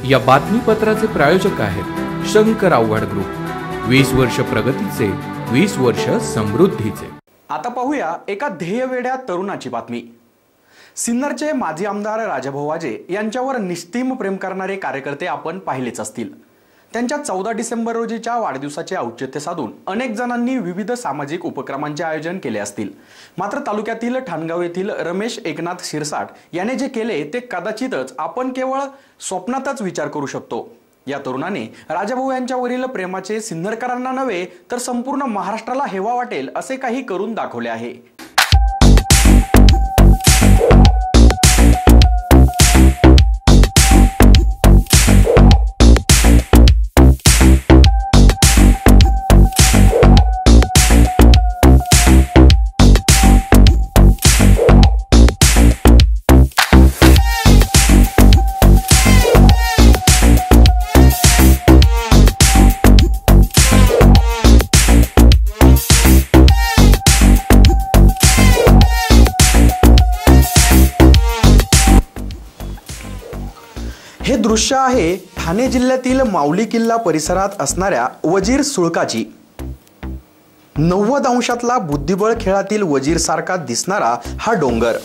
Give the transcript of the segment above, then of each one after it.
या बातमीपत्राचे प्रायोजक आहेत शंकर आव्हाड ग्रुप। 20 वर्ष प्रगतीचे, 20 वर्ष समृद्धीचे। आता पाहूया एका ध्येयवेड्या तरुणाची बातमी। सिन्नरचे माजी आमदार राजाभाऊ वाजे यांच्यावर निस्तीम प्रेम करणारे कार्यकर्ते आपण पाहिलेच असतील। त्यांच्या 14 डिसेंबर रोजीच्या वाढदिवसाचे औचित्य साधून अनेक जणांनी विविध सामाजिक उपक्रमांचे आयोजन केले असतील। मात्र तालुक्यातील ठाणगाव येथील रमेश एकनाथ शिरसाट याने जे केले ते कदाचितच आपण केवळ स्वप्नातच विचार करू शकतो। या तरुणाने राजाभाऊ यांच्यावरील प्रेमाचे सिन्नरकरांना नव्हे तर संपूर्ण महाराष्ट्राला हेवा वाटेल असे काही करून दाखवले आहे। हे दृश्य आहे ठाणे जिल्ह्यातील माऊली किल्ला परिसरात असणाऱ्या वजीर सुळकाची। 90 अंशातला बुद्धिबळ खेळातील वजीर सारखा दिसणारा हा डोंगर,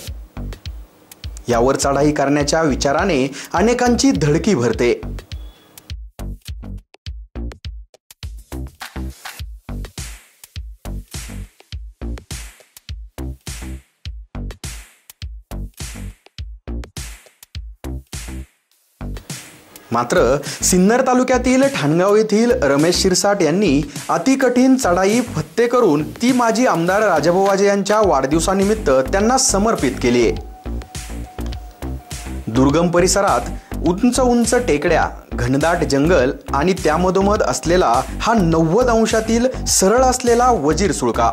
यावर चढाई करण्याच्या विचाराने अनेकांची धडकी भरते। मात्र सिन्नर तालुक्यातील ठाणगाव येथील रमेश शिरसाट यांनी अतिकठीण चढाई फत्ते करून ती माजी आमदार राजाभाऊ वाजे यांच्या वाढदिवसानिमित्त त्यांना समर्पित केली आहे। दुर्गम परिसरात उंच उंच टेकड्या, घनदाट जंगल आणि त्यामधोमध असलेला हा 90 अंशातील सरळ असलेला वजीर सुळका,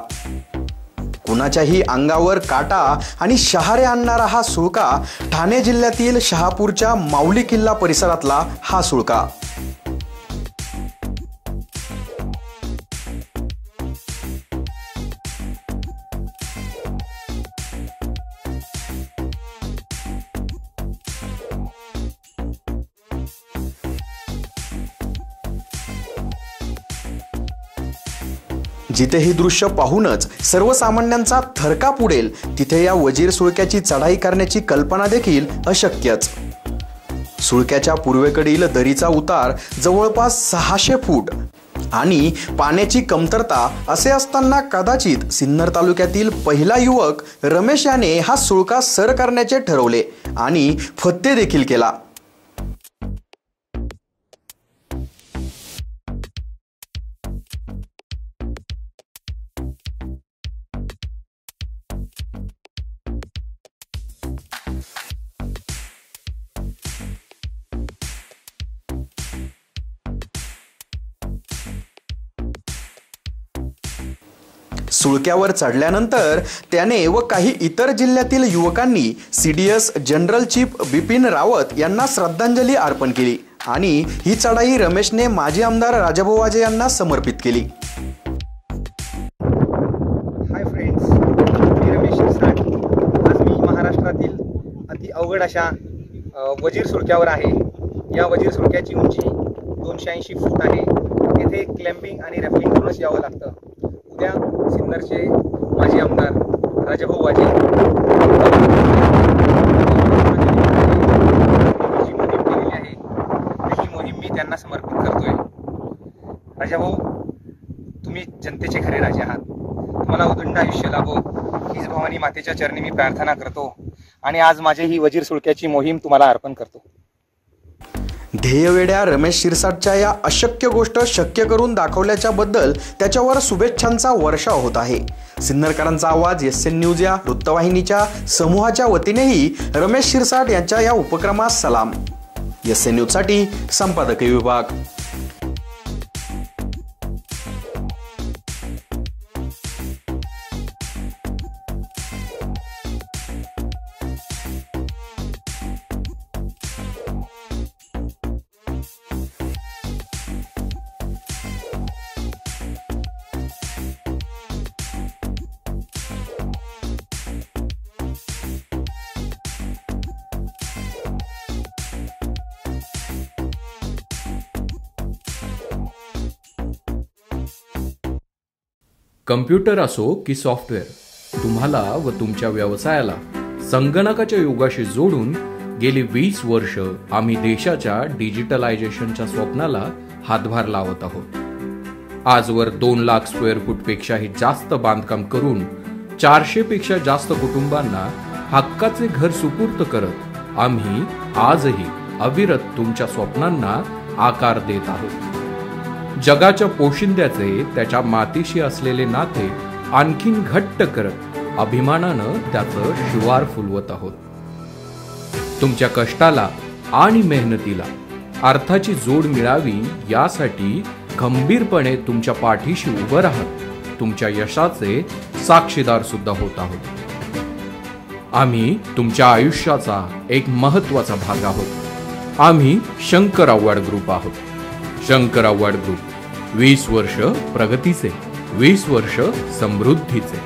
कुणाच्याही अंगावर काटा आणि शहारे आणणारा हा सुळका ठाणे जिल्ह्यातील शहापूरच्या माऊली किल्ला परिसरातला हा सुळका। जिथे ही दृश्य पाहूनच सर्वसामान्यांचा थरकाप उडेल, तिथे या वजीर सुळक्याची चढाई करण्याची कल्पना देखील अशक्यच। सुळक्याच्या पूर्वेकडील दरीचा उतार जवळपास 600 फूट आणि पाण्याची कमतरता असे असताना कदाचित सिन्नर तालुक्यातील पहिला युवक रमेश याने हा सुळका सर करण्याचे ठरवले आणि फत्ते देखील केला। सुळक्यावर चढल्यानंतर त्याने व काही इतर जिल्ह्यातील युवकांनी CDS general chief Bipin Rawat यांना श्रद्धांजली अर्पण केली आणि ही चढाई रमेशने माजी आमदार राजाभाऊ वाजे यांना समर्पित केली। हाय फ्रेंड्स, मी रमेश शिरसाट। आज मी महाराष्ट्रातील अति अवघड अशा वजीर सुळक्यावर आहे। या वजीर सुळक्याची उंची 280 फूट आहे। येथे क्लॅम्पिंग आणि रॅपलिंग करूनच यावं लागतं। उद्या सिन्नरचे माजी आमदार राजाभाऊ वाजे जी मोहीम केलेली आहे ही मोहीम मी त्यांना समर्पित करतोय। राजाभाऊ, तुम्ही जनतेचे खरे राजे आहात। तुम्हाला उदंड आयुष्य लाभो हीच भवानी मातेच्या चरणी मी प्रार्थना करतो आणि आज माझी ही वजीर सुळक्याची मोहीम तुम्हाला अर्पण करतो। ध्येयवेड्या रमेश शिरसाटच्या या अशक्य गोष्ट शक्य करून दाखवल्याच्या बद्दल त्याच्यावर शुभेच्छांचा वर्षाव होत आहे। सिन्नरकरांचा आवाज SN न्यूज या वृत्तवाहिनीच्या समूहाच्या वतीनेही रमेश शिरसाट यांच्या या उपक्रमास सलाम। SN न्यूज साठी संपादकीय विभाग। कम्प्युटर असो की सॉफ्टवेअर, तुम्हाला व तुमच्या व्यवसायाला संगणकाच्या युगाशी जोडून गेली 20 वर्ष आम्ही देशाच्या डिजिटलायझेशनच्या स्वप्नाला हातभार लावत आहोत. आजवर 2 लाख स्क्वेअर फूटपेक्षाही जास्त बांधकाम करून 400 पेक्षा जास्त कुटुंबांना हक्काचे घर सुपूर्द करत आम्ही आजही अविरत तुमच्या स्वप्नांना आकार देत आहोत. जगाच्या पोशिंद्याचे त्याच्या मातीशी असलेले नाते आणखीन घट्ट करत अभिमानानं त्याचं शिवार फुलवत आहोत. तुमच्या कष्टाला आणि मेहनतीला अर्थाची जोड मिळावी यासाठी खंबीरपणे तुमच्या पाठीशी उभं राहत तुमच्या यशाचे साक्षीदार सुद्धा होत आहोत. आम्ही तुमच्या आयुष्याचा एक महत्त्वाचा भाग आहोत. आम्ही शंकर आव्हाड ग्रुप आहोत. शंकर आव्हाड ग्रुप, 20 वर्ष प्रगतीचे, 20 वर्ष समृद्धीचे.